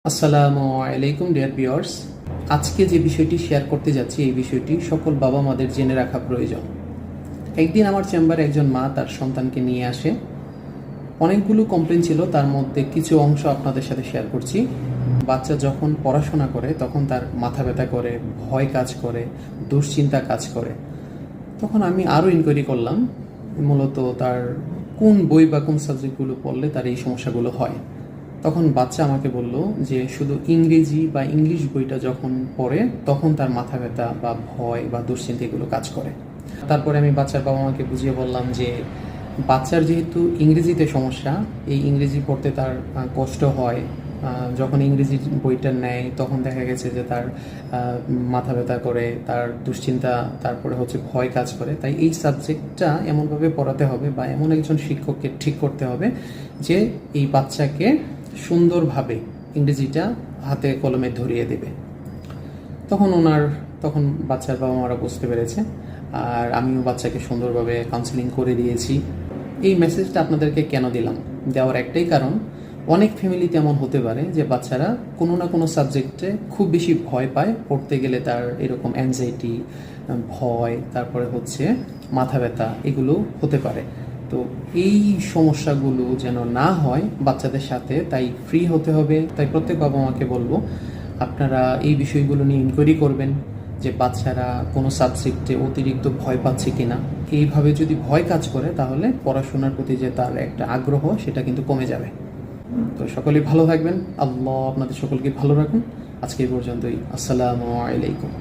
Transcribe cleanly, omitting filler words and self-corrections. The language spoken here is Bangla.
আসসালামু আলাইকুম ডিয়ার ভিউয়ার্স। আজকে যে বিষয়টি শেয়ার করতে যাচ্ছি এই বিষয়টি সকল বাবা মাদের জেনে রাখা প্রয়োজন। একদিন আমার চেম্বারে একজন মা তার সন্তানকে নিয়ে আসে। অনেকগুলো কমপ্লেন ছিল, তার মধ্যে কিছু অংশ আপনাদের সাথে শেয়ার করছি। বাচ্চা যখন পড়াশোনা করে তখন তার মাথা ব্যথা করে, ভয় কাজ করে, দুশ্চিন্তা কাজ করে। তখন আমি আরও ইনকোয়ারি করলাম মূলত তার কোন বই বা কোন সাবজেক্টগুলো পড়লে তার এই সমস্যাগুলো হয়। তখন বাচ্চা আমাকে বলল যে শুধু ইংরেজি বা ইংলিশ বইটা যখন পড়ে তখন তার মাথা ব্যথা বা ভয় বা দুশ্চিন্তা এগুলো কাজ করে। তারপরে আমি বাচ্চার বাবা মাকে বুঝিয়ে বললাম যে বাচ্চার যেহেতু ইংরেজিতে সমস্যা, এই ইংরেজি পড়তে তার কষ্ট হয়, যখন ইংরেজি বইটা নেয় তখন দেখা গেছে যে তার মাথা ব্যথা করে, তার দুশ্চিন্তা, তারপরে হচ্ছে ভয় কাজ করে। তাই এই সাবজেক্টটা এমনভাবে পড়াতে হবে বা এমন একজন শিক্ষককে ঠিক করতে হবে যে এই বাচ্চাকে সুন্দরভাবে ইংরেজিটা হাতে কলমে ধরিয়ে দেবে। তখন বাচ্চার বাবা মারা বুঝতে পেরেছে, আর আমিও বাচ্চাকে সুন্দরভাবে কাউন্সিলিং করে দিয়েছি। এই মেসেজটা আপনাদেরকে কেন দিলাম, দেওয়ার একটাই কারণ, অনেক ফ্যামিলিতে এমন হতে পারে যে বাচ্চারা কোনো না কোনো সাবজেক্টে খুব বেশি ভয় পায়, পড়তে গেলে তার এরকম অ্যাংজাইটি, ভয়, তারপরে হচ্ছে মাথা ব্যথা, এগুলো হতে পারে। তো এই সমস্যাগুলো যেন না হয় বাচ্চাদের সাথে, তাই ফ্রি হতে হবে। তাই প্রত্যেক বাবা মাকে বলবো আপনারা এই বিষয়গুলো নিয়ে ইনকোয়ারি করবেন যে বাচ্চারা কোনো সাবজেক্টে অতিরিক্ত ভয় পাচ্ছে কিনা। এইভাবে যদি ভয় কাজ করে তাহলে পড়াশোনার প্রতি যে তার একটা আগ্রহ সেটা কিন্তু কমে যাবে। তো সকলেই ভালো থাকবেন, আল্লাহ আপনাদের সকলকে ভালো রাখুন। আজকে এই পর্যন্তই। আসসালামু আলাইকুম।